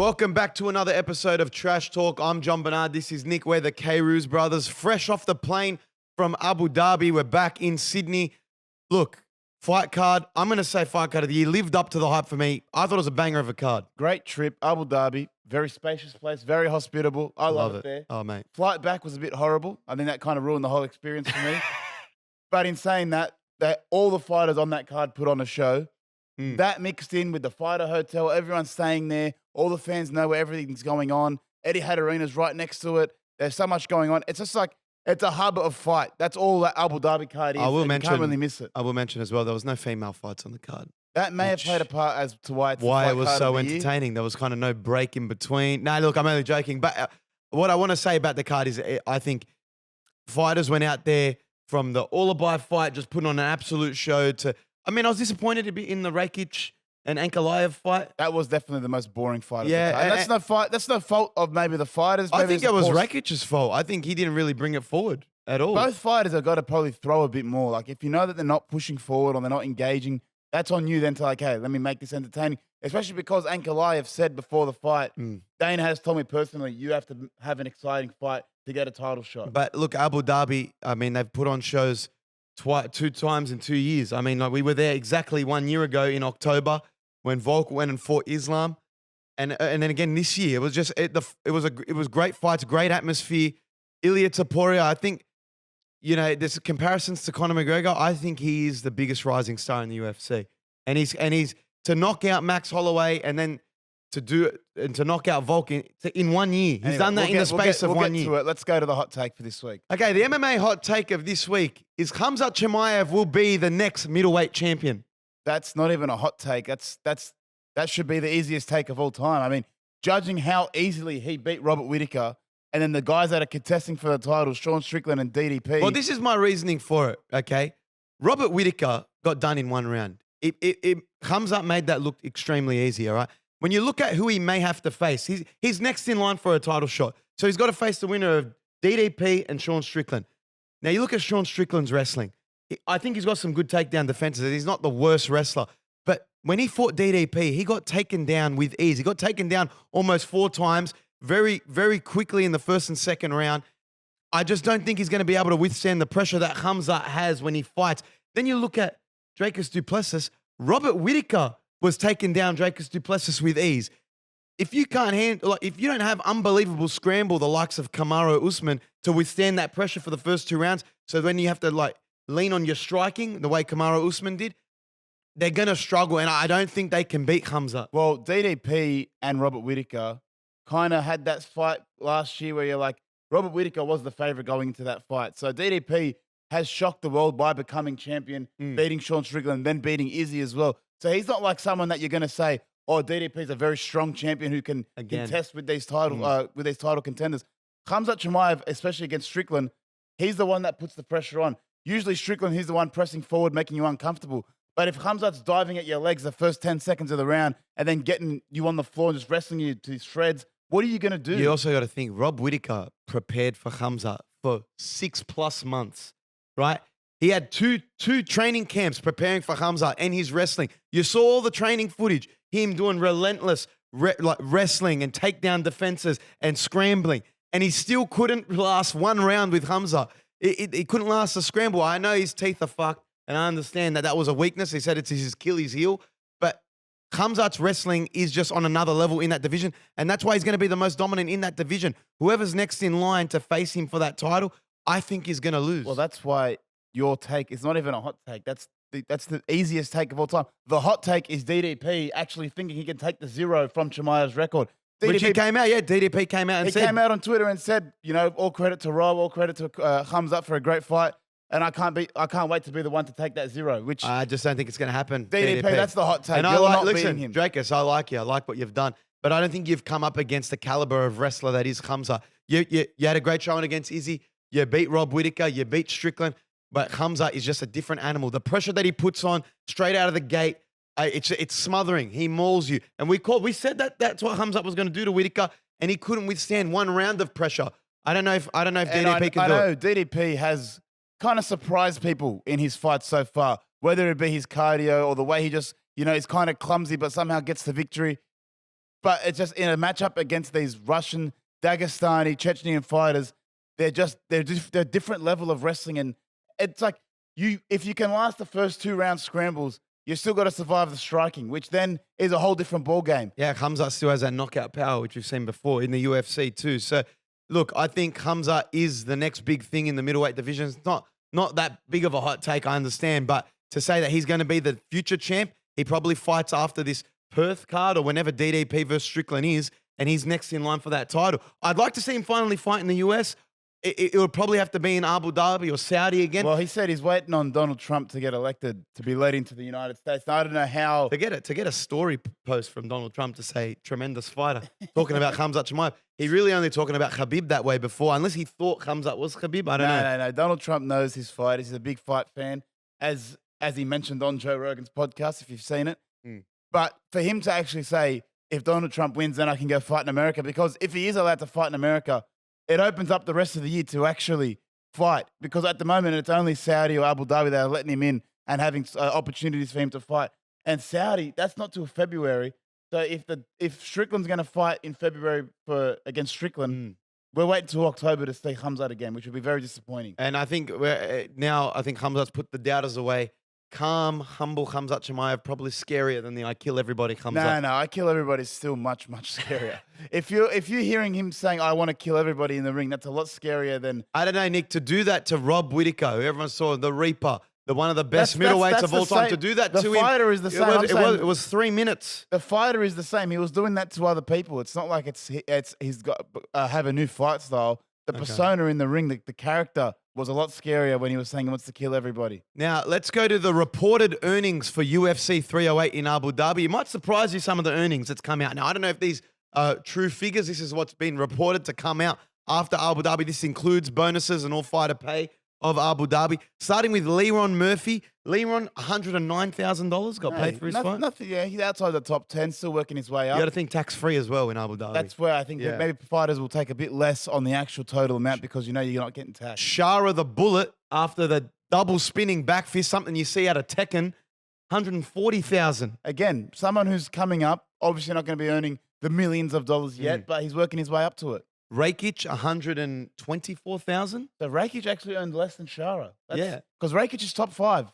Welcome back to another episode of Trash Talk. I'm Jon-Bernard. This is Nick. We're the K-Roos brothers. Fresh off the plane from Abu Dhabi. We're back in Sydney. Look, fight card. I'm going to say fight card of the year. Lived up to the hype for me. I thought it was a banger of a card. Great trip. Abu Dhabi. Very spacious place. Very hospitable. I love it there. Oh, mate. Flight back was a bit horrible. I think that kind of ruined the whole experience for me. But in saying that all the fighters on that card put on a show. That mixed in with the fighter hotel, everyone's staying there. All the fans know where everything's going on. Etihad Arena's right next to it. There's so much going on. It's just like, it's a hub of fight. That's all that Abu Dhabi card is. You can't really miss it. I will mention as well, there was no female fights on the card. That may have played a part as to why it's it was so entertaining. There was kind of no break in between. No, look, I'm only joking. But what I want to say about the card is I think fighters went out there from the Ulabai fight, just putting on an absolute show to... I mean, I was disappointed to be in the Rakic and Ankalaev fight. That was definitely the most boring fight. Yeah, and that's no fault of maybe the fighters. I think it was Rakic's fault. I think he didn't really bring it forward at all. Both fighters have got to probably throw a bit more. Like if you know that they're not pushing forward or they're not engaging, that's on you then to like, hey, let me make this entertaining. Especially because Ankalaev said before the fight, Dana has told me personally, you have to have an exciting fight to get a title shot. But look, Abu Dhabi, I mean, they've put on shows 2 times in 2 years. I mean, like we were there exactly 1 year ago in October when Volk went and fought Islam, and then again this year. It was just it was great fights, great atmosphere. Ilia Topuira, I think, you know, there's comparisons to Conor McGregor. I think he is the biggest rising star in the UFC, and he's to knock out Max Holloway and then to knock out Volk in 1 year. He's done that in the space of 1 year. Let's go to the hot take for this week. Okay, the MMA hot take of this week is Khamzat Chimaev will be the next middleweight champion. That's not even a hot take. That should be the easiest take of all time. I mean, judging how easily he beat Robert Whittaker, and then the guys that are contesting for the title, Sean Strickland and DDP. Well, this is my reasoning for it, okay? Robert Whittaker got done in 1 round. Khamzat made that look extremely easy, all right? When you look at who he may have to face, he's next in line for a title shot. So he's got to face the winner of DDP and Sean Strickland. Now, you look at Sean Strickland's wrestling. I think he's got some good takedown defenses. He's not the worst wrestler. But when he fought DDP, he got taken down with ease. He got taken down almost 4 times very, very quickly in the first and second round. I just don't think he's going to be able to withstand the pressure that Khamzat has when he fights. Then you look at Dracus du Plessis. Robert Whittaker was taking down Dracus du Plessis with ease. If you can't handle, if you don't have unbelievable scramble, the likes of Kamaru Usman to withstand that pressure for the first 2 rounds, so then you have to lean on your striking the way Kamaru Usman did, they're gonna struggle, and I don't think they can beat Khamzat. Well, DDP and Robert Whittaker kind of had that fight last year where you're like, Robert Whittaker was the favorite going into that fight. So DDP has shocked the world by becoming champion, beating Sean Strickland, then beating Izzy as well. So he's not like someone that you're going to say, oh, DDP is a very strong champion who can contest with these title contenders. Khamzat Chimaev, especially against Strickland, he's the one that puts the pressure on. Usually Strickland, he's the one pressing forward, making you uncomfortable. But if Khamzat's diving at your legs the first 10 seconds of the round and then getting you on the floor and just wrestling you to shreds, what are you going to do? You also got to think, Rob Whittaker prepared for Khamzat for 6+ months, right? He had two training camps preparing for Khamzat and his wrestling. You saw all the training footage, him doing relentless wrestling and takedown defenses and scrambling. And he still couldn't last 1 round with Khamzat. He couldn't last a scramble. I know his teeth are fucked, and I understand that was a weakness. He said it's his Achilles heel. But Khamzat's wrestling is just on another level in that division, and that's why he's going to be the most dominant in that division. Whoever's next in line to face him for that title, I think is going to lose. Well, that's why your take is not even a hot take. That's the easiest take of all time. The hot take is DDP actually thinking he can take the 0 from Chimaev's record. Which he came out, DDP came out and said... He came out on Twitter and said, you know, all credit to Rob, all credit to Khamzat for a great fight, and I can't wait to be the one to take that 0, which... I just don't think it's going to happen. DDP, that's the hot take. And You're not beating him. Dracus, I like you. I like what you've done. But I don't think you've come up against the caliber of wrestler that is Khamzat. You had a great showing against Izzy. You beat Rob Whittaker. You beat Strickland. But Khamzat is just a different animal. The pressure that he puts on straight out of the gate, it's smothering. He mauls you. And we said that's what Khamzat was going to do to Whittaker, and he couldn't withstand 1 round of pressure. I don't know if DDP can do it. I know DDP has kind of surprised people in his fights so far, whether it be his cardio or the way he just, is kind of clumsy but somehow gets the victory. But it's just in a matchup against these Russian, Dagestani, Chechenian fighters, they're different level of wrestling. And it's like if you can last the first 2 round scrambles, you still got to survive the striking, which then is a whole different ball game. Yeah, Khamzat still has that knockout power, which we've seen before in the UFC too. So, look, I think Khamzat is the next big thing in the middleweight division. It's not that big of a hot take, I understand, but to say that he's going to be the future champ, he probably fights after this Perth card or whenever DDP versus Strickland is, and he's next in line for that title. I'd like to see him finally fight in the US. It would probably have to be in Abu Dhabi or Saudi again. Well, he said he's waiting on Donald Trump to get elected to be led into the United States. I don't know how. To get a story post from Donald Trump to say tremendous fighter, talking about Khamzat Chimaev. He really only talking about Khabib that way before, unless he thought Khamzat was Khabib. I don't know. No. Donald Trump knows his fighters. He's a big fight fan, as he mentioned on Joe Rogan's podcast, if you've seen it. But for him to actually say, if Donald Trump wins, then I can go fight in America, because if he is allowed to fight in America, it opens up the rest of the year to actually fight, because at the moment it's only Saudi or Abu Dhabi that are letting him in and having opportunities for him to fight. And Saudi, that's not till February. So if Strickland's going to fight in February against Strickland, we're waiting till October to see Khamzat again, which would be very disappointing. And I think I think Khamzat's put the doubters away. Calm, humble Khamzat Chimaev, probably scarier than the I kill everybody Khamzat. No, I kill everybody is still much, much scarier. If you're hearing him saying, I want to kill everybody in the ring, that's a lot scarier than... I don't know, Nick, to do that to Rob Whittaker, who everyone saw, the Reaper, one of the best middleweights of all time, to do that to him... The fighter is the same. It was 3 minutes. The fighter is the same. He was doing that to other people. It's not like he's got have a new fight style. The persona in the ring, the character was a lot scarier when he was saying he wants to kill everybody. Now, let's go to the reported earnings for UFC 308 in Abu Dhabi. It might surprise you, some of the earnings that's come out. Now, I don't know if these are true figures. This is what's been reported to come out after Abu Dhabi. This includes bonuses and all fighter pay of Abu Dhabi. Starting with Leron Murphy. Leron, $109,000 got paid for his fight. Nothing, yeah, he's outside the top 10, still working his way up. You got to think tax-free as well in Abu Dhabi. That's where I think that maybe fighters will take a bit less on the actual total amount, because you know you're not getting taxed. Shara the Bullet, after the double spinning back fist, something you see out of Tekken, $140,000. Again, someone who's coming up, obviously not going to be earning the millions of dollars yet, but he's working his way up to it. Rakic, $124,000. So Rakic actually earned less than Shara. Yeah. Because Rakic is top 5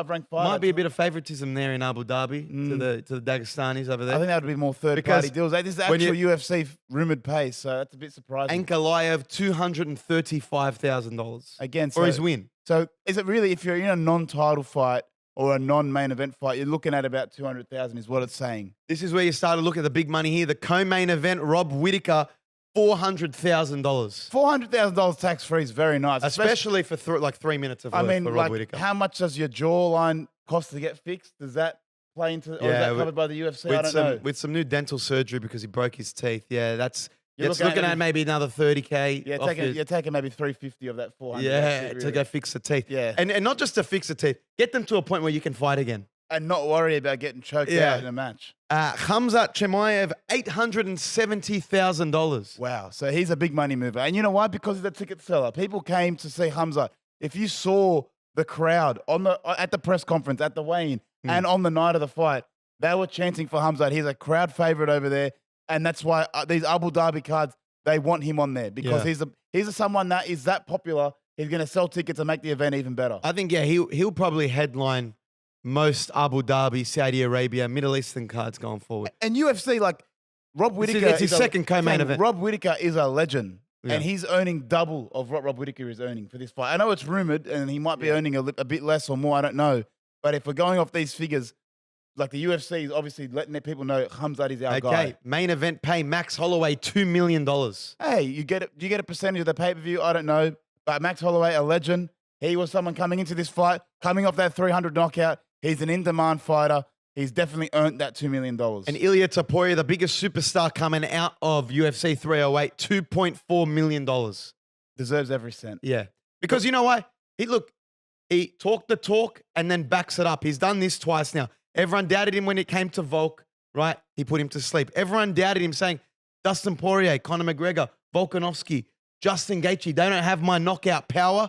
ranked fighter. Might be a bit of favoritism there in Abu Dhabi to the Dagestanis over there. I think that would be more third-party deals. This is actual UFC rumored pay, so that's a bit surprising. Ankalaev, $235,000. Again, for his win. So is it really, if you're in a non-title fight or a non-main event fight, you're looking at about $200,000 is what it's saying. This is where you start to look at the big money here. The co-main event, Rob Whittaker, $400,000. $400,000 tax-free is very nice. Especially for 3 minutes of work for Rob Whittaker. How much does your jawline cost to get fixed? Does that play into, or is that covered by the UFC? I don't know. With some new dental surgery because he broke his teeth. Yeah, that's... You're looking at maybe another $30K. Yeah, you're taking maybe $350 of that $400. Yeah, really. To go fix the teeth. Yeah. And not just to fix the teeth, get them to a point where you can fight again. And not worry about getting choked out in a match. Khamzat Chimaev, $870,000. Wow. So he's a big money mover. And you know why? Because he's a ticket seller. People came to see Khamzat. If you saw the crowd at the press conference, at the weigh-in, and on the night of the fight, they were chanting for Khamzat. He's a crowd favorite over there. And that's why these Abu Dhabi cards, they want him on there, because he's someone that is that popular. He's going to sell tickets and make the event even better. I think, he'll probably headline most Abu Dhabi, Saudi Arabia, Middle Eastern cards going forward. And UFC, like Rob Whittaker, it's his second co-main event. Rob Whittaker is a legend, and he's earning double of what Rob Whittaker is earning for this fight. I know it's rumored, and he might be earning a bit less or more. I don't know, but if we're going off these figures, like the UFC is obviously letting their people know Khamzat is our guy. Main event pay Max Holloway $2 million. Hey, you get it? Do you get a percentage of the pay-per-view? I don't know, but Max Holloway, a legend. He was someone coming into this fight, coming off that 300 knockout. He's an in-demand fighter. He's definitely earned that $2 million. And Ilya Topuira, the biggest superstar coming out of UFC 308, $2.4 million. Deserves every cent. Yeah. Because you know what? He talked the talk and then backs it up. He's done this twice now. Everyone doubted him when it came to Volk, right? He put him to sleep. Everyone doubted him, saying, Dustin Poirier, Conor McGregor, Volkanovski, Justin Gaethje, they don't have my knockout power.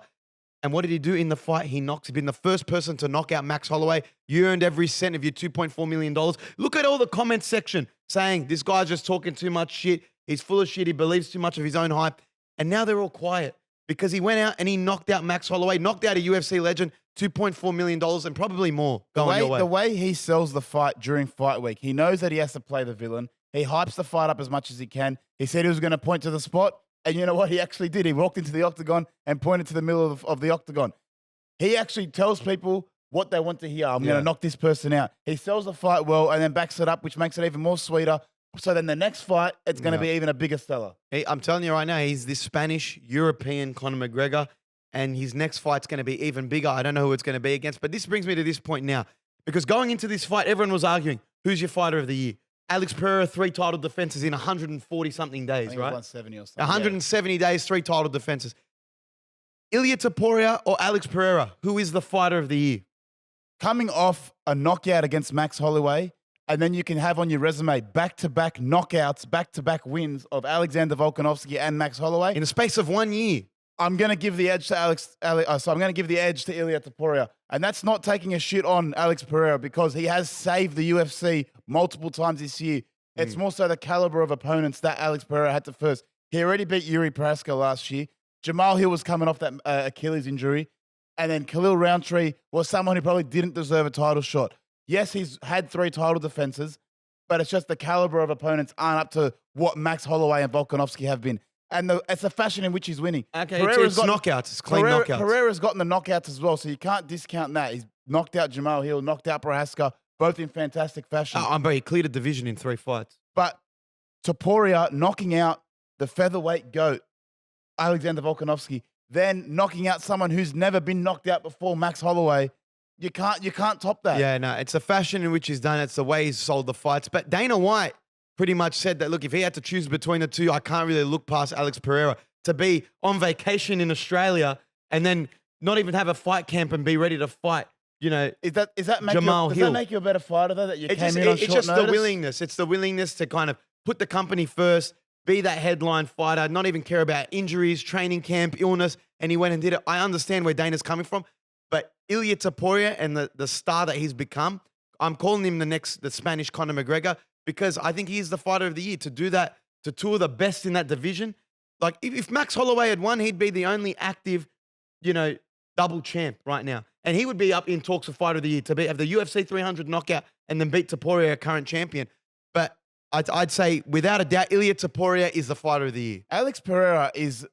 And what did he do in the fight? He's been the first person to knock out Max Holloway. You earned every cent of your $2.4 million. Look at all the comment section saying this guy's just talking too much shit. He's full of shit. He believes too much of his own hype. And now they're all quiet because he went out and he knocked out Max Holloway, knocked out a UFC legend, $2.4 million and probably more going your way. The way he sells the fight during fight week, he knows that he has to play the villain. He hypes the fight up as much as he can. He said he was going to point to the spot. And you know what? He actually did. He walked into the octagon and pointed to the middle of the octagon. He actually tells people what they want to hear. I'm going to knock this person out. He sells the fight well and then backs it up, which makes it even more sweeter. So then the next fight, it's going to be even a bigger seller. I'm telling you right now, he's this Spanish-European Conor McGregor, and his next fight's going to be even bigger. I don't know who it's going to be against, but this brings me to this point now. Because going into this fight, everyone was arguing, who's your fighter of the year? Alex Pereira, 3 title defenses in 140-something days, right? 170 or something. 170 days, 3 title defenses. Ilia Topuira or Alex Pereira, who is the fighter of the year? Coming off a knockout against Max Holloway, and then you can have on your resume back-to-back knockouts, back-to-back wins of Alexander Volkanovski and Max Holloway. In the space of 1 year. I'm going to give the edge to I'm going to give the edge to Ilia Topuria. And that's not taking a shit on Alex Pereira because he has saved the UFC multiple times this year. It's more so the caliber of opponents that Alex Pereira had to face. He already beat Yuri Prochazka last year. Jamal Hill was coming off that Achilles injury. And then Khalil Roundtree was someone who probably didn't deserve a title shot. Yes, he's had 3 title defenses, but it's just the caliber of opponents aren't up to what Max Holloway and Volkanovski have been. And it's the fashion in which he's winning. Okay, it's knockouts. It's clean knockouts. Pereira's gotten the knockouts as well, so you can't discount that. He's knocked out Jamal Hill, knocked out Prochazka, both in fantastic fashion. But he cleared a division in 3 fights. But Topuria knocking out the featherweight GOAT, Alexander Volkanovski, then knocking out someone who's never been knocked out before, Max Holloway. You can't top that. Yeah, no, it's the fashion in which he's done it. It's the way he's sold the fights. But Dana White pretty much said that, look, if he had to choose between the two, I can't really look past Alex Pereira to be on vacation in Australia and then not even have a fight camp and be ready to fight, Does that make you a better fighter, though, that you came in on short notice? It's just the willingness. It's the willingness to kind of put the company first, be that headline fighter, not even care about injuries, training camp, illness, and he went and did it. I understand where Dana's coming from, but Ilia Topuria and the star that he's become, I'm calling him the Spanish Conor McGregor, because I think he is the fighter of the year. To do that, to tour the best in that division. Like, if Max Holloway had won, he'd be the only active, double champ right now. And he would be up in talks of fighter of the year to have the UFC 300 knockout and then beat Topuria, current champion. But I'd say, without a doubt, Ilia Topuria is the fighter of the year. Alex Pereira is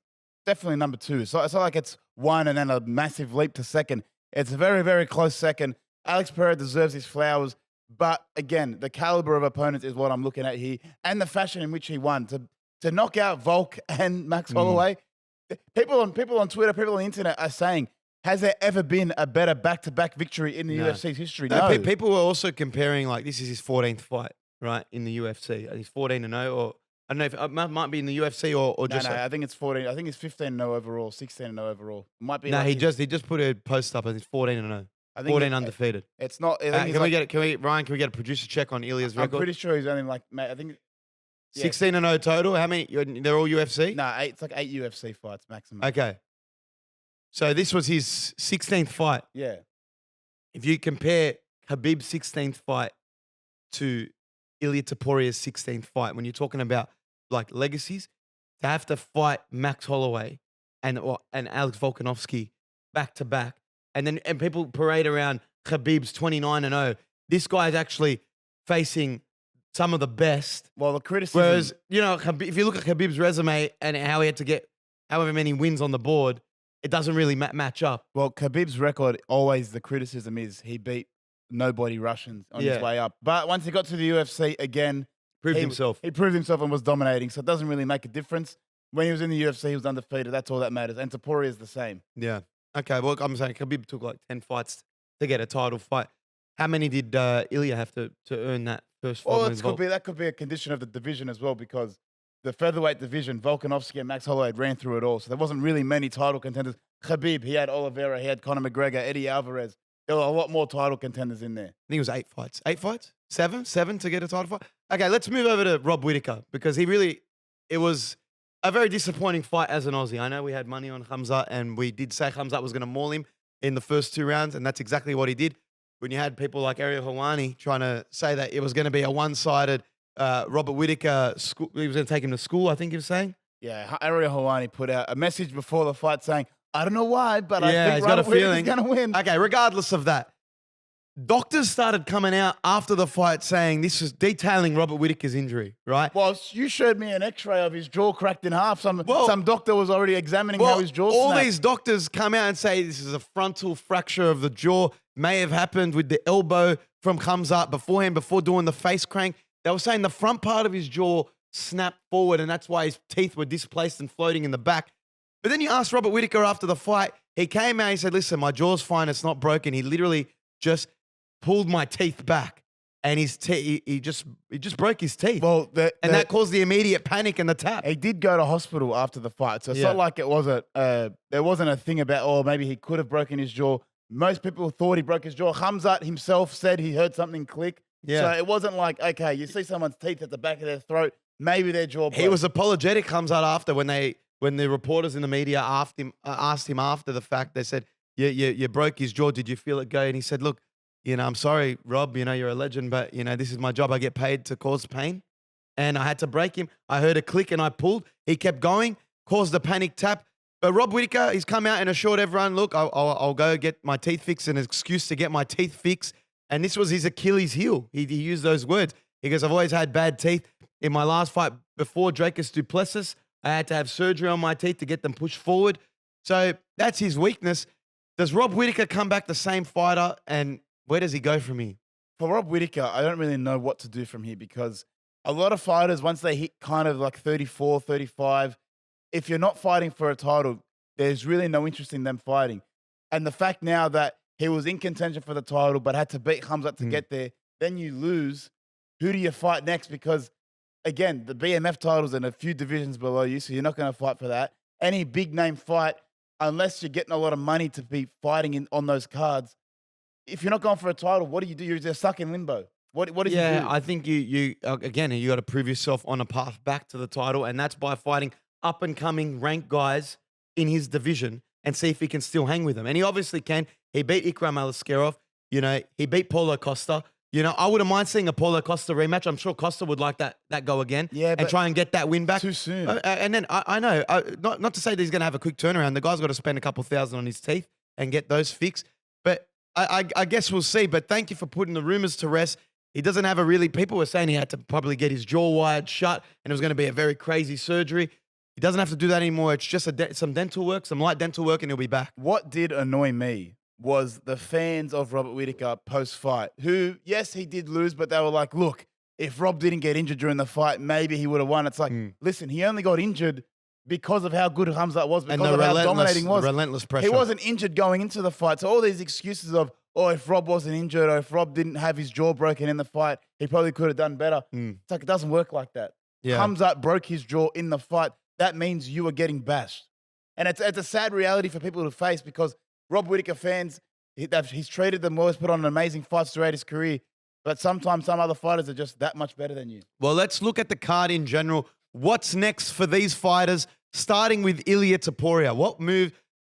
definitely number 2. So it's not like it's 1 and then a massive leap to second. It's a very, very close second. Alex Pereira deserves his flowers. But again, the caliber of opponents is what I'm looking at here, and the fashion in which he won to knock out Volk and Max Holloway. People on Twitter, people on the internet are saying, has there ever been a better back-to-back victory in the UFC's history? No. People were also comparing, like, this is his 14th fight, right, in the UFC. He's 14-0, or I don't know if it might be in the UFC or just. No, I think it's 14. I think it's 15-0 overall, 16-0 overall. Might be. No, he just put a post up and he's 14-0. 14 undefeated. It's not. Ryan, can we get a producer check on Ilia's record? I'm pretty sure he's only I think 16-0 total. How many? They're all UFC? No, it's like 8 UFC fights maximum. Okay. So this was his 16th fight. Yeah. If you compare Khabib's 16th fight to Ilia Topuria's 16th fight, when you're talking about like legacies, to have to fight Max Holloway and Alex Volkanovski back to back. And people parade around Khabib's 29-0. This guy's actually facing some of the best. Well, the criticism. Whereas, if you look at Khabib's resume and how he had to get however many wins on the board, it doesn't really match up. Well, Khabib's record, always the criticism is he beat nobody Russians on his way up. But once he got to the UFC again, proved himself. He proved himself and was dominating. So it doesn't really make a difference. When he was in the UFC, he was undefeated. That's all that matters. And Topuria is the same. Yeah. Okay, well, I'm saying Khabib took like 10 fights to get a title fight. How many did Ilia have to earn that first fight? Well, that could be a condition of the division as well, because the featherweight division, Volkanovski and Max Holloway ran through it all. So there wasn't really many title contenders. Khabib, he had Oliveira, he had Conor McGregor, Eddie Alvarez. There were a lot more title contenders in there. I think it was 8 fights. 8 fights? 7 to get a title fight? Okay, let's move over to Rob Whittaker, because it was a very disappointing fight as an Aussie. I know we had money on Khamzat, and we did say Khamzat was going to maul him in the first 2 rounds, and that's exactly what he did. When you had people like Ariel Helwani trying to say that it was going to be a one-sided Robert Whittaker, he was going to take him to school, I think he was saying. Yeah, Ariel Helwani put out a message before the fight saying, I don't know why, but I Yeah, think he's got a Robert Whittaker's feeling. going to win. Okay, regardless of that, doctors started coming out after the fight saying this was detailing Robert Whittaker's injury, right? Well, you showed me an X-ray of his jaw cracked in half. Some doctor was already examining how his jaw all snapped. these doctors come out and say this is a frontal fracture of the jaw. May have happened with the elbow from Khamzat beforehand, before doing the face crank. They were saying the front part of his jaw snapped forward, and that's why his teeth were displaced and floating in the back. But then you asked Robert Whittaker after the fight, he came out, he said, listen, my jaw's fine, it's not broken. He literally just pulled my teeth back, and he just broke his teeth. Well, that caused the immediate panic and the tap. he did go to hospital after the fight, so it's not like it wasn't. There wasn't a thing about maybe he could have broken his jaw. Most people thought he broke his jaw. Khamzat himself said he heard something click. Yeah. So it wasn't like, okay, you see someone's teeth at the back of their throat, maybe their jaw broke. He was apologetic, Khamzat, after when the reporters in the media asked him after the fact. They said, you broke his jaw. Did you feel it go? And he said, look, I'm sorry, Rob, you're a legend, but, this is my job. I get paid to cause pain. And I had to break him. I heard a click and I pulled. He kept going, caused a panic tap. But Rob Whittaker, he's come out and assured everyone, look, I'll go get my teeth fixed, an excuse to get my teeth fixed. And this was his Achilles heel. He used those words. He goes, I've always had bad teeth. In my last fight before Dracus du Plessis, I had to have surgery on my teeth to get them pushed forward. So that's his weakness. Does Rob Whittaker come back the same fighter, and where does he go from here? For Rob Whittaker, I don't really know what to do from here, because a lot of fighters, once they hit kind of like 34, 35, if you're not fighting for a title, there's really no interest in them fighting. And the fact now that he was in contention for the title but had to beat Khamzat to get there, then you lose. Who do you fight next? Because, again, the BMF title's in a few divisions below you, so you're not going to fight for that. Any big-name fight, unless you're getting a lot of money to be fighting on those cards, if you're not going for a title, what do? You're just stuck in limbo. What does he do? Yeah, I think you again, you got to prove yourself on a path back to the title, and that's by fighting up-and-coming ranked guys in his division and see if he can still hang with them. And he obviously can. He beat Ikram Aliskerov. He beat Paulo Costa. I wouldn't mind seeing a Paulo Costa rematch. I'm sure Costa would like that go again and try and get that win back. Too soon. And then I know, not to say that he's going to have a quick turnaround. The guy's got to spend a couple $1,000 on his teeth and get those fixed. But I guess we'll see. But thank you for putting the rumors to rest. He doesn't have people were saying he had to probably get his jaw wired shut and it was going to be a very crazy surgery. He doesn't have to do that anymore. It's just some dental work, some light dental work, and he'll be back. What did annoy me was the fans of Robert Whittaker post-fight, who, yes, he did lose, but they were like, look, if Rob didn't get injured during the fight, maybe he would have won. It's like, listen, he only got injured because of how good Khamzat was, because of how dominating he was. The relentless pressure. He wasn't injured going into the fight. So all these excuses of, if Rob wasn't injured or if Rob didn't have his jaw broken in the fight, he probably could have done better. It's like, it doesn't work like that. Yeah. Khamzat broke his jaw in the fight. That means you are getting bashed. And it's a sad reality for people to face, because Rob Whittaker fans, he's treated them well, he's put on amazing fights throughout his career, but sometimes some other fighters are just that much better than you. Well, let's look at the card in general. What's next for these fighters, starting with Ilia Topuria?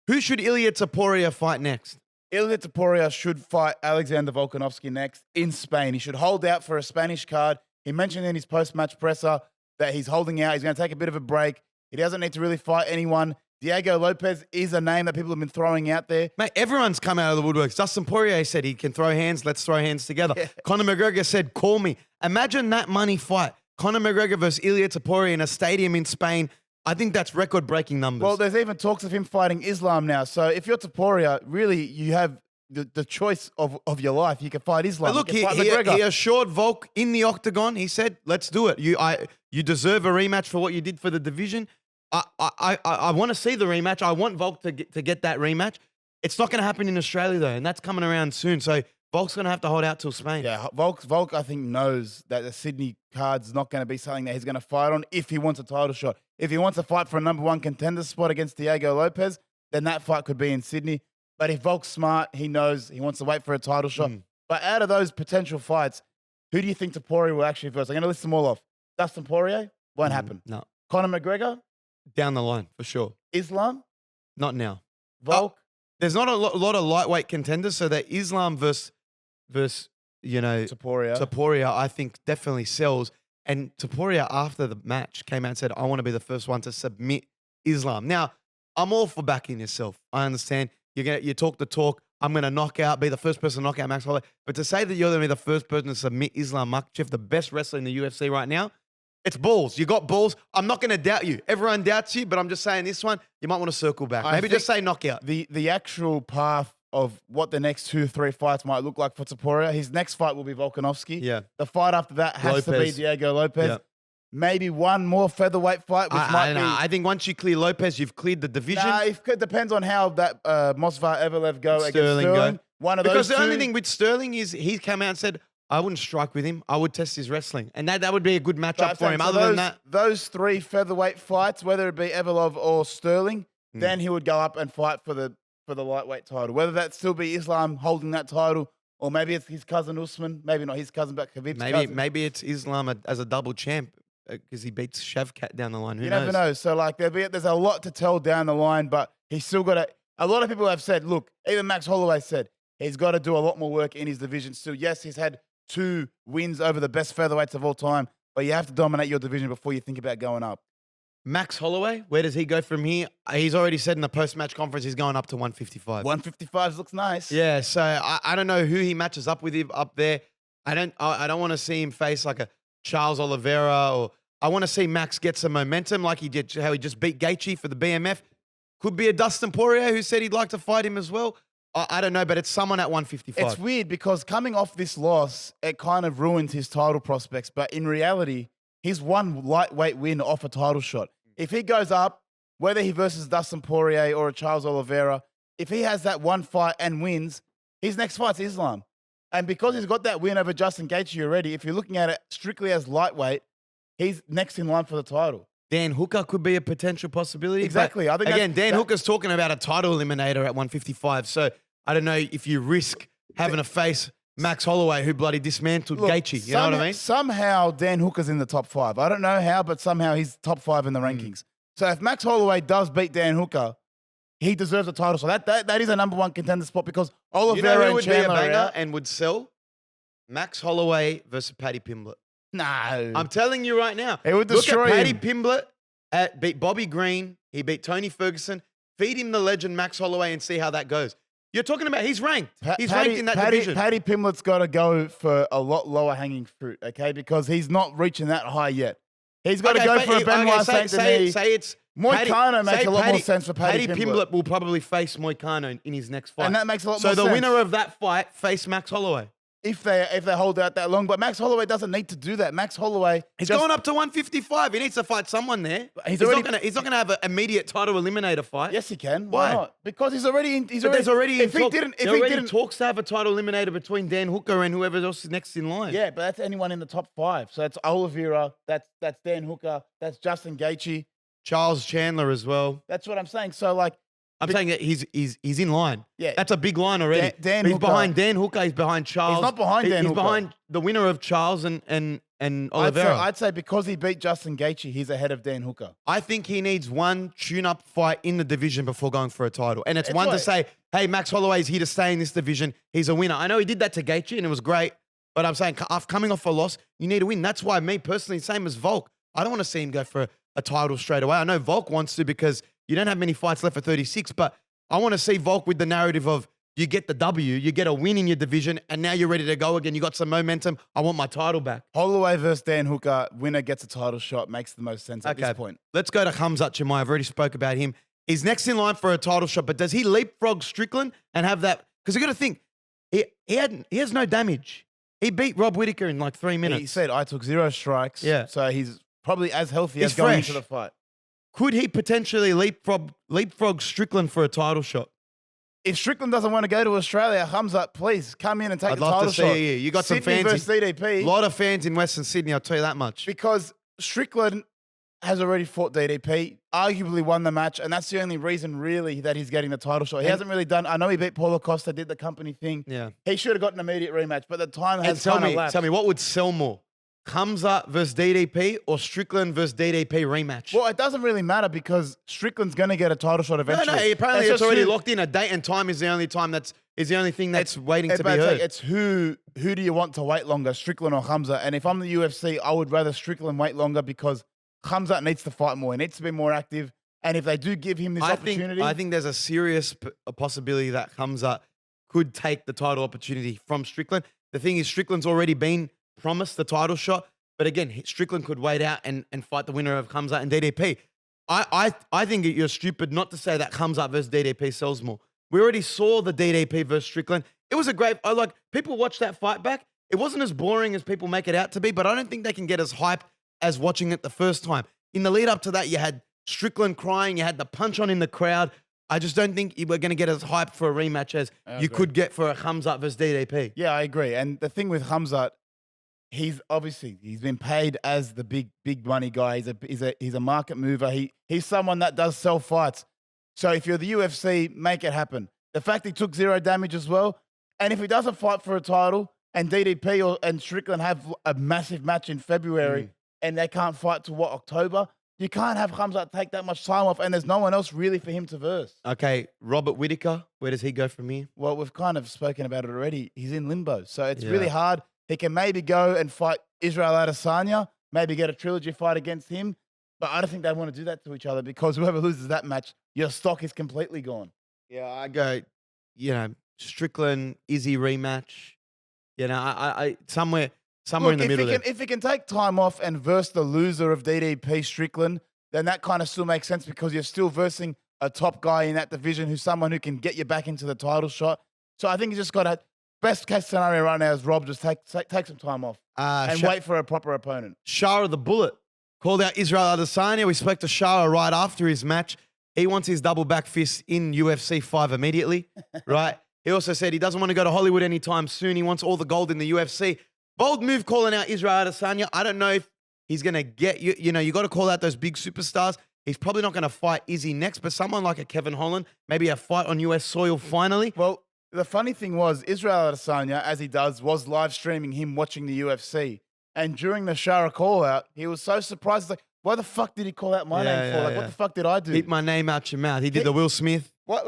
Who should Ilia Topuria fight next? Ilia Topuria should fight Alexander Volkanovski next in Spain. He should hold out for a Spanish card. He mentioned in his post-match presser that he's holding out. He's going to take a bit of a break. He doesn't need to really fight anyone. Diego Lopez is a name that people have been throwing out there. Mate, everyone's come out of the woodworks. Dustin Poirier said he can throw hands. Let's throw hands together. Yeah. Conor McGregor said, call me. Imagine that money fight. Conor McGregor versus Ilia Topuria in a stadium in Spain. I think that's record-breaking numbers. Well, there's even talks of him fighting Islam now. So if you're Topuria, really, you have the choice of your life. You can fight Islam. But look, he assured Volk in the octagon. He said, let's do it. You deserve a rematch for what you did for the division. I want to see the rematch. I want Volk to get that rematch. It's not going to happen in Australia, though, and that's coming around soon. So Volk's going to have to hold out till Spain. Yeah, Volk, I think, knows that the Sydney card's not going to be something that he's going to fight on if he wants a title shot. If he wants to fight for a number one contender spot against Diego Lopez, then that fight could be in Sydney. But if Volk's smart, he knows he wants to wait for a title shot. But out of those potential fights, who do you think Topuria will actually first? I'm going to list them all off. Dustin Poirier? Won't happen. No. Conor McGregor? Down the line, for sure. Islam, Not now. Volk. There's not a lot of lightweight contenders, so that Islam versus Topuria. Topuria, I think definitely sells. And Topuria, after the match, came out and said, I want to be the first one to submit Islam. Now, I'm all for backing yourself. I understand. You talk the talk. I'm going to be the first person to knock out Max Holloway. But to say that you're going to be the first person to submit Islam Makhachev, the best wrestler in the UFC right now, it's balls. You got balls. I'm not going to doubt you. Everyone doubts you, but I'm just saying this one, you might want to circle back. Maybe just say knockout. The actual path of what the next 2-3 fights might look like for Topuria. His next fight will be Volkanovski. Yeah. The fight after that has to be Diego Lopez. Yeah. Maybe one more featherweight fight, which might be. I think once you clear Lopez, you've cleared the division. It depends on how that Mosvar Evelev go against Sterling. One of because those the only thing with Sterling is he came out and said, I wouldn't strike with him. I would test his wrestling. And that would be a good matchup for him. So Other than that. Those 3 featherweight fights, whether it be Evelev or Sterling, then he would go up and fight for the lightweight title. Whether that still be Islam holding that title, or maybe it's his cousin Usman. Maybe not his cousin, but Khabib's cousin. Maybe it's Islam as a double champ because he beats Shavkat down the line. Who knows? You never know. So like there's a lot to tell down the line, but he's still got to. A lot of people have said, look, even Max Holloway said he's got to do a lot more work in his division still. Yes, he's had 2 wins over the best featherweights of all time, but you have to dominate your division before you think about going up. Max Holloway, where does he go from here? He's already said in the post-match conference he's going up to 155. 155 looks nice. Yeah, so I don't know who he matches up with him up there. I don't want to see him face like a Charles Oliveira, or I want to see Max get some momentum like he did, how he just beat Gaethje for the BMF. Could be a Dustin Poirier who said he'd like to fight him as well. I don't know, but it's someone at 155. It's weird because coming off this loss, it kind of ruins his title prospects. But in reality, he's one lightweight win off a title shot. If he goes up, whether he versus Dustin Poirier or a Charles Oliveira, if he has that one fight and wins, his next fight's Islam. And because he's got that win over Justin Gaethje already, if you're looking at it strictly as lightweight, he's next in line for the title. Dan Hooker could be a potential possibility. Exactly. I think again, Dan Hooker's talking about a title eliminator at 155. So I don't know if you risk having to face Max Holloway, who bloody dismantled Gaethje. You know what I mean? Somehow Dan Hooker's in the top 5. I don't know how, but somehow he's top 5 in the rankings. So if Max Holloway does beat Dan Hooker, he deserves a title. So that is a number 1 contender spot because Oliveira who would and Chandler be a banger are out. and would sell? Max Holloway versus Paddy Pimblett. No. I'm telling you right now. He would destroy Look at Paddy him. Pimblett beat Bobby Green. He beat Tony Ferguson. Feed him the legend Max Holloway and see how that goes. You're talking about he's ranked. He's ranked in that division. Paddy Pimblett's got to go for a lot lower hanging fruit, okay? Because he's not reaching that high yet. He's got to go for a Benoit Saint-Denis. Say it's Moicano makes a lot more sense for Paddy Pimblett. Pimblett will probably face Moicano in his next fight. And that makes a lot more sense. So the winner of that fight face Max Holloway. If they hold out that long. But Max Holloway doesn't need to do that. Max Holloway... He's going up to 155. He needs to fight someone there. He's not going to have an immediate title eliminator fight. Yes, he can. Why not? Because he's already... There's already If talks to have a title eliminator between Dan Hooker and whoever else is next in line. Yeah, but that's anyone in the top 5. So that's Oliveira, that's Dan Hooker, that's Justin Gaethje. Charles Chandler as well. That's what I'm saying. So like... I'm saying that he's in line. Yeah. That's a big line already. Dan he's Hooker. Behind Dan Hooker. He's behind Charles. He's not behind Dan Hooker. He's behind the winner of Charles and Oliveira. I'd say because he beat Justin Gaethje, he's ahead of Dan Hooker. I think he needs one tune-up fight in the division before going for a title. And it's That's one right. to say, hey, Max Holloway's here to stay in this division. He's a winner. I know he did that to Gaethje and it was great. But I'm saying, coming off a loss, you need to win. That's why me personally, same as Volk, I don't want to see him go for a title straight away. I know Volk wants to because you don't have many fights left for 36, but I want to see Volk with the narrative of you get the W, you get a win in your division, and now you're ready to go again. You got some momentum. I want my title back. Holloway versus Dan Hooker, winner gets a title shot, makes the most sense at this point. Let's go to Khamzat Chimaev. I've already spoke about him. He's next in line for a title shot, but does he leapfrog Strickland and have that? Because you got to think, he has no damage. He beat Rob Whittaker in like 3 minutes. He said, I took 0 strikes. Yeah. So he's probably as healthy He's as going fresh. into the fight. Could he potentially leapfrog Strickland for a title shot? If Strickland doesn't want to go to Australia, Khamzat, please come in and take I'd the love title to shot. see you. You got some Sydney fans. versus DDP. A lot of fans in Western Sydney, I'll tell you that much. Because Strickland has already fought DDP, arguably won the match, and that's the only reason really that he's getting the title shot. He hasn't really done. I know he beat Paulo Costa, did the company thing. Yeah. He should have got an immediate rematch, but the time And has tell kind of lapsed. me, what would sell more? Khamzat versus DDP or Strickland versus DDP rematch? Well, it doesn't really matter because Strickland's going to get a title shot no, eventually. apparently it's just already who- locked in. A date and time is the only thing that's waiting to be but heard. it's who do you want to wait longer, Strickland or Khamzat? And if I'm the UFC, I would rather Strickland wait longer because Khamzat needs to fight more. He needs to be more active. And if they do give him this opportunity, I think there's a serious possibility that Khamzat could take the title opportunity from Strickland. The thing is, Strickland's already been promised the title shot. But again, Strickland could wait out and fight the winner of Khamzat and DDP. I think you're stupid not to say that Khamzat versus DDP sells more. We already saw the DDP versus Strickland. It was a great, people watch that fight back. It wasn't as boring as people make it out to be, but I don't think they can get as hyped as watching it the first time. In the lead up to that, you had Strickland crying, you had the punch on in the crowd. I just don't think we're going to get as hyped for a rematch as you could get for a Khamzat versus DDP. yeah, I agree. And the thing with Khamzat, he's been paid as the big money guy. He's a market mover. He's someone that does sell fights. So if you're the UFC, make it happen. The fact he took 0 damage as well, and if he doesn't fight for a title, and DDP and Strickland have a massive match in February, and they can't fight till October, you can't have Khamzat take that much time off, and there's no one else really for him to verse. Okay, Robert Whittaker, where does he go from here? Well, we've kind of spoken about it already. He's in limbo, so it's Yeah. really hard. He can maybe go and fight Israel Adesanya, maybe get a trilogy fight against him, but I don't think they want to do that to each other because whoever loses that match, your stock is completely gone. Yeah, I go, Strickland, Izzy rematch. I somewhere Look, in the middle there. if he can take time off and verse the loser of DDP Strickland, then that kind of still makes sense because you're still versing a top guy in that division who's someone who can get you back into the title shot. So I think you just got to, best case scenario right now is Rob just take some time off and wait for a proper opponent. Shara the Bullet called out Israel Adesanya. We spoke to Shara right after his match. He wants his double back fist in UFC 5 immediately, right? He also said he doesn't want to go to Hollywood anytime soon. He wants all the gold in the UFC. Bold move calling out Israel Adesanya. I don't know if he's going to get you. You got to call out those big superstars. He's probably not going to fight Izzy next, but someone like a Kevin Holland, maybe a fight on US soil finally. Well, the funny thing was, Israel Adesanya, as he does, was live streaming him watching the UFC. And during the Shara call out, he was so surprised. He's like, why the fuck did he call out my name for? What the fuck did I do? Keep my name out your mouth. He did the Will Smith. But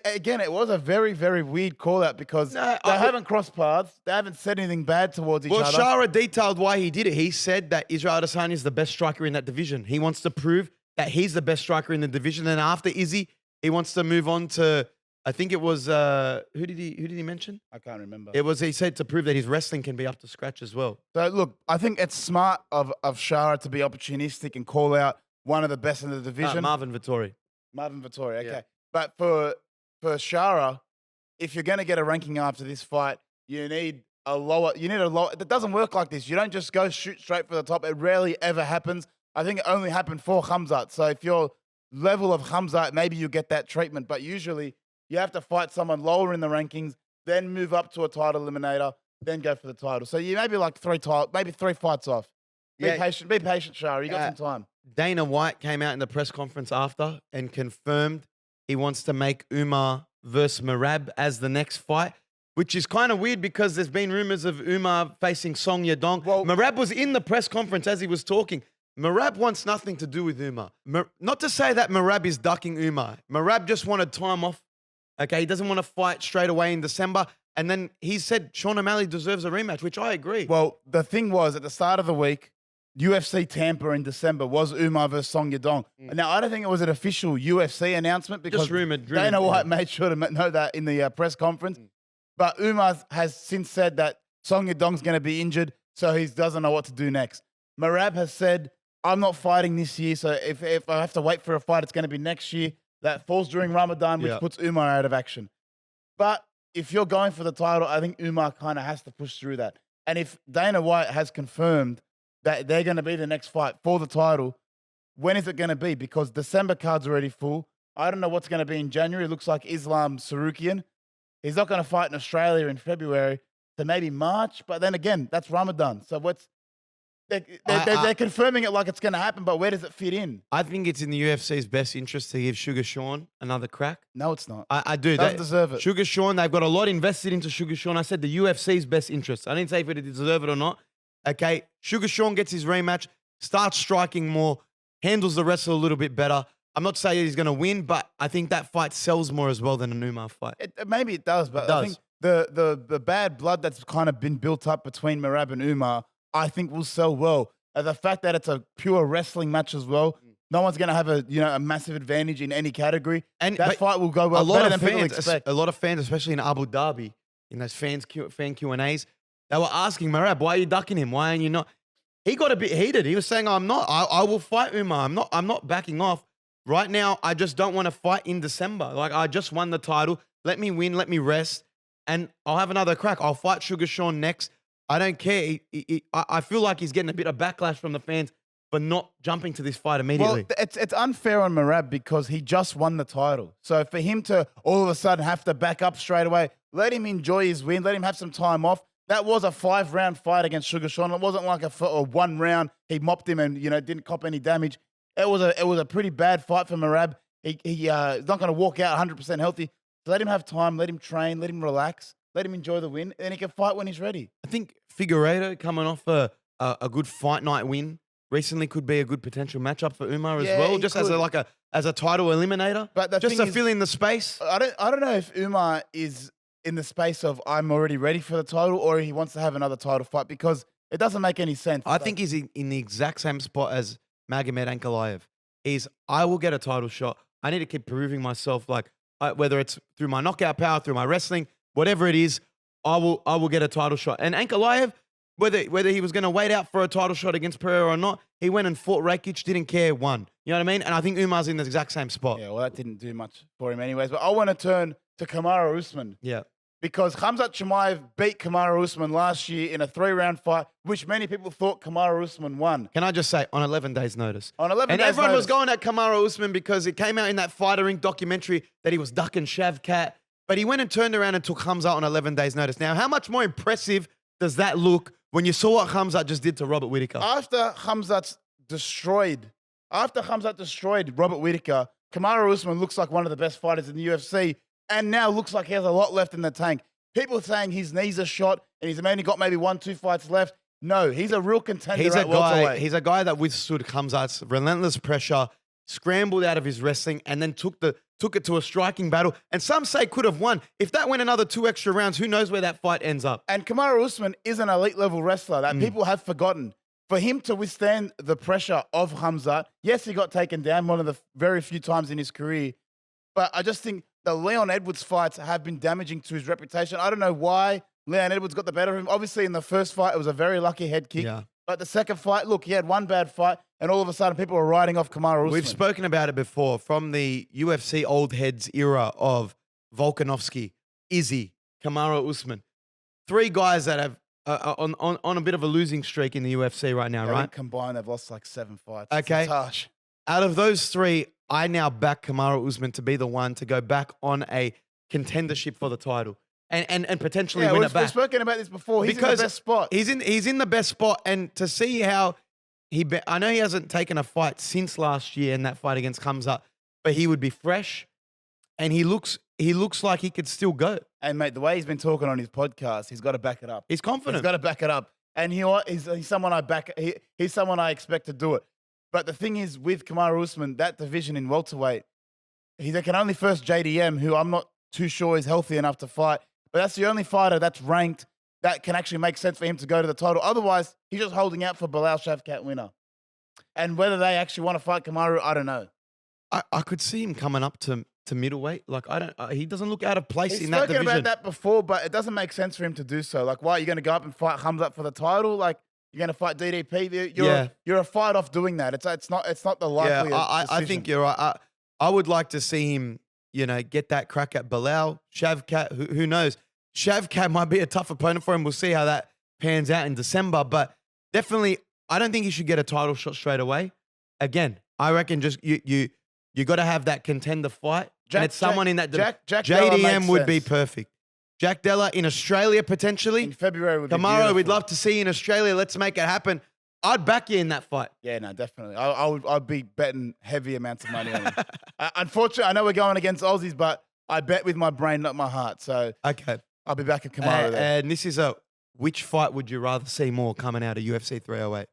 again, it was a very, very weird call out because they haven't crossed paths. They haven't said anything bad towards each other. Well, Shara detailed why he did it. He said that Israel Adesanya is the best striker in that division. He wants to prove that he's the best striker in the division. And after Izzy, he wants to move on to, I think it was, who did he mention? I can't remember. He said to prove that his wrestling can be up to scratch as well. So look, I think it's smart of Shara to be opportunistic and call out one of the best in the division. Marvin Vittori. Marvin Vittori, okay. Yeah. But for Shara, if you're going to get a ranking after this fight, you need a lower. It doesn't work like this. You don't just go shoot straight for the top. It rarely ever happens. I think it only happened for Khamzat. So if you're level of Khamzat, maybe you get that treatment. But usually you have to fight someone lower in the rankings, then move up to a title eliminator, then go for the title. So you maybe like three fights off. Be patient, Shara. You got some time. Dana White came out in the press conference after and confirmed he wants to make Umar versus Merab as the next fight, which is kind of weird because there's been rumors of Umar facing Song Yadong. Well, Merab was in the press conference as he was talking. Merab wants nothing to do with Umar. Not to say that Merab is ducking Umar. Merab just wanted time off. Okay, he doesn't want to fight straight away in December. And then he said Sean O'Malley deserves a rematch, which I agree. Well, the thing was, at the start of the week, UFC Tampa in December was Umar versus Song Yadong. Now, I don't think it was an official UFC announcement because just rumored. Dana White made sure to know that in the press conference. But Umar has since said that Song Yadong's going to be injured, so he doesn't know what to do next. Merab has said, I'm not fighting this year, so if I have to wait for a fight, it's going to be next year. That falls during Ramadan, which puts Umar out of action. But if you're going for the title, I think Umar kind of has to push through that. And if Dana White has confirmed that they're going to be the next fight for the title, when is it going to be? Because December card's already full. I don't know what's going to be in January. It looks like Islam Sarukian. He's not going to fight in Australia in February, so maybe March. But then again, that's Ramadan. So they're confirming it like it's going to happen, but where does it fit in? I think it's in the UFC's best interest to give Sugar Sean another crack. No, it's not. I do. Doesn't deserve it. Sugar Sean, they've got a lot invested into Sugar Sean. I said the UFC's best interest. I didn't say if it deserve it or not. Okay, Sugar Sean gets his rematch, starts striking more, handles the wrestler a little bit better. I'm not saying he's going to win, but I think that fight sells more as well than an Umar fight. Maybe it does, but I think the bad blood that's kind of been built up between Merab and Umar, I think will sell well. And the fact that it's a pure wrestling match as well, no one's going to have a massive advantage in any category. And that fight will go well. Better than people expect. A lot of fans, especially in Abu Dhabi, in those fan Q&As, they were asking Merab, why are you ducking him? Why are you not? He got a bit heated. He was saying, I'm not. I will fight Umar. I'm not backing off. Right now, I just don't want to fight in December. Like, I just won the title. Let me win. Let me rest. And I'll have another crack. I'll fight Sugar Sean next. I don't care. I feel like he's getting a bit of backlash from the fans for not jumping to this fight immediately. Well, it's unfair on Merab because he just won the title. So for him to all of a sudden have to back up straight away, let him enjoy his win. Let him have some time off. That was a 5-round fight against Sugar Sean. It wasn't like a 1 round. He mopped him and didn't cop any damage. It was a pretty bad fight for Merab. He's not going to walk out 100% healthy. So let him have time. Let him train. Let him relax. Let him enjoy the win, and he can fight when he's ready. I think Pereira coming off a good fight night win recently could be a good potential matchup for Umar as well, just could. as a title eliminator. But just to fill in the space. I don't know if Umar is in the space of I'm already ready for the title, or he wants to have another title fight because it doesn't make any sense. I think he's in the exact same spot as Magomed Ankalaev. I will get a title shot. I need to keep proving myself, whether it's through my knockout power, through my wrestling, whatever it is, I will get a title shot. And Ankalaev, whether he was going to wait out for a title shot against Pereira or not, he went and fought Rakic, didn't care, won. You know what I mean? And I think Umar's in the exact same spot. Yeah, well, that didn't do much for him anyways. But I want to turn to Kamaru Usman. Yeah. Because Khamzat Chimaev beat Kamaru Usman last year in a 3-round fight, which many people thought Kamaru Usman won. Can I just say, on 11 days' notice. On 11 days' notice. And everyone was going at Kamaru Usman because it came out in that Fighter Inc. documentary that he was ducking Shavkat. But he went and turned around and took Khamzat on 11 days' notice. Now, how much more impressive does that look when you saw what Khamzat just did to Robert Whittaker? After Khamzat destroyed Robert Whittaker, Kamaru Usman looks like one of the best fighters in the UFC and now looks like he has a lot left in the tank. People are saying his knees are shot and he's only got maybe 1-2 fights left. No, he's a real contender at welterweight. He's a guy that withstood Khamzat's relentless pressure, scrambled out of his wrestling, and then took it to a striking battle. And some say could have won. If that went another 2 extra rounds, who knows where that fight ends up? And Kamaru Usman is an elite level wrestler that people have forgotten. For him to withstand the pressure of Khamzat, yes, he got taken down one of the very few times in his career, but I just think the Leon Edwards fights have been damaging to his reputation. I don't know why Leon Edwards got the better of him. Obviously, in the first fight, it was a very lucky head kick. Yeah. But the second fight, look, he had one bad fight, and all of a sudden, people were riding off Kamaru Usman. We've spoken about it before. From the UFC old heads era of Volkanovski, Izzy, Kamaru Usman. 3 guys that have on a bit of a losing streak in the UFC right now, right? Combined, they've lost like 7 fights. Okay. It's harsh. Out of those 3, I now back Kamaru Usman to be the one to go back on a contendership for the title and potentially win it back. We've spoken about this before. He's in the best spot. He's in the best spot, and to see how I know he hasn't taken a fight since last year in that fight against Khamzat, but he would be fresh, and he looks like he could still go. And mate, the way he's been talking on his podcast, he's got to back it up. He's confident. He's got to back it up, and he's someone I back. He's someone I expect to do it. But the thing is, with Kamaru Usman, that division in welterweight, he can only first JDM, who I'm not too sure is healthy enough to fight. But that's the only fighter that's ranked that can actually make sense for him to go to the title. Otherwise, he's just holding out for Belal Shavkat winner. And whether they actually want to fight Kamaru, I don't know. I could see him coming up to middleweight. He doesn't look out of place in that division. He's spoken about that before, but it doesn't make sense for him to do so. Like, why are you going to go up and fight Khamzat for the title? Like, you're going to fight DDP. You're a fight off doing that. It's not the likely. Yeah, I think you're right. I would like to see him, get that crack at Belal, Shavkat. Who knows? Shavkat might be a tough opponent for him. We'll see how that pans out in December. But definitely, I don't think he should get a title shot straight away. Again, I reckon just you got to have that contender fight. And it's someone in that JDM would be perfect. Jack Della in Australia potentially. In February would be Kamaru, beautiful. we'd love to see you in Australia. Let's make it happen. I'd back you in that fight. Yeah, no, definitely. I'd be betting heavy amounts of money on him. Unfortunately, I know we're going against Aussies, but I bet with my brain, not my heart. So okay, I'll be back at Kamaru. And this is a which fight would you rather see more coming out of UFC 308?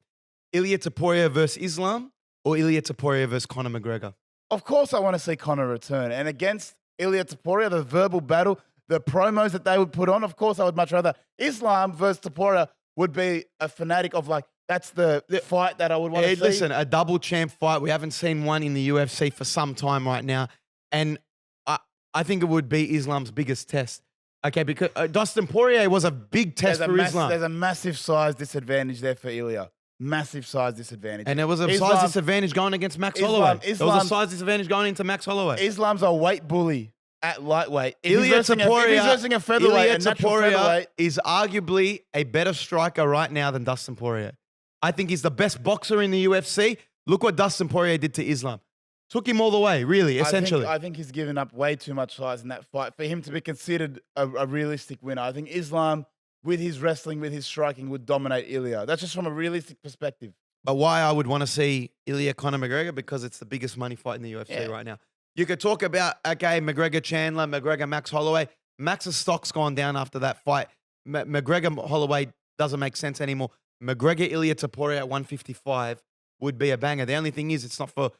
Ilia Topuria versus Islam or Ilia Topuria versus Conor McGregor? Of course, I want to see Conor return. And against Ilia Topuria, the verbal battle, the promos that they would put on, of course, I would much rather. Islam versus Topuria would be a fanatic of like, that's the fight that I would want to see. Listen, a double champ fight. We haven't seen one in the UFC for some time right now. And I think it would be Islam's biggest test. Okay, because Dustin Poirier was a big test for Islam. There's a massive size disadvantage there for Ilya. Massive size disadvantage. And there was a size disadvantage going against Max Holloway. There was a size disadvantage going into Max Holloway. Islam's a weight bully at lightweight. Ilia Topuria, a featherweight, featherweight, is arguably a better striker right now than Dustin Poirier. I think he's the best boxer in the UFC. Look what Dustin Poirier did to Islam. Took him all the way, really, essentially. I think he's given up way too much size in that fight for him to be considered a realistic winner. I think Islam, with his wrestling, with his striking, would dominate Ilya. That's just from a realistic perspective. But why I would want to see Ilya Conor McGregor? Because it's the biggest money fight in the UFC right now. You could talk about, okay, McGregor Chandler, McGregor Max Holloway. Max's stock's gone down after that fight. McGregor Holloway doesn't make sense anymore. McGregor Ilya Topuria at 155 would be a banger. The only thing is it's not for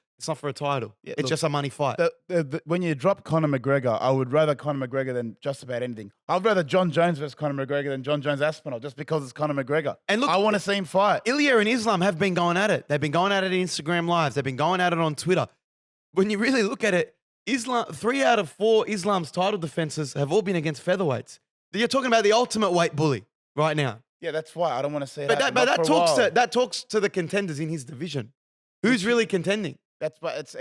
a title. Yeah, it's just a money fight. When you drop Conor McGregor, I would rather Conor McGregor than just about anything. I'd rather John Jones versus Conor McGregor than John Jones Aspinall just because it's Conor McGregor. And look, I want to see him fight. Ilya and Islam have been going at it. They've been going at it in Instagram Lives. They've been going at it on Twitter. When you really look at it, 3 out of 4 Islam's title defenses have all been against featherweights. You're talking about the ultimate weight bully right now. Yeah, that's why I don't want to say that. But that talks to the contenders in his division. Who's really contending? It's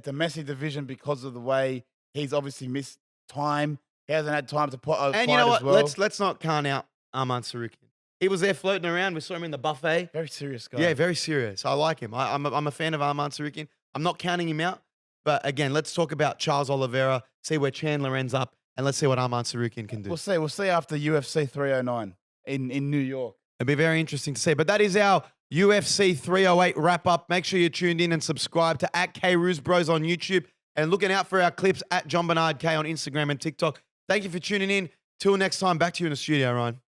a messy division because of the way he's obviously missed time. He hasn't had time to put a fight. And you know what? Well. Let's not count out Arman Tsarukyan. He was there floating around. We saw him in the buffet. Very serious guy. Yeah, very serious. I like him. I'm a fan of Arman Tsarukyan. I'm not counting him out. But again, let's talk about Charles Oliveira, see where Chandler ends up, and let's see what Arman Tsarukyan can do. We'll see after UFC 309 in New York. It'll be very interesting to see. But that is our UFC 308 wrap-up. Make sure you're tuned in and subscribe to @KRuzBros on YouTube and looking out for our clips @Jon-Bernard K on Instagram and TikTok. Thank you for tuning in. Till next time, back to you in the studio, Ryan.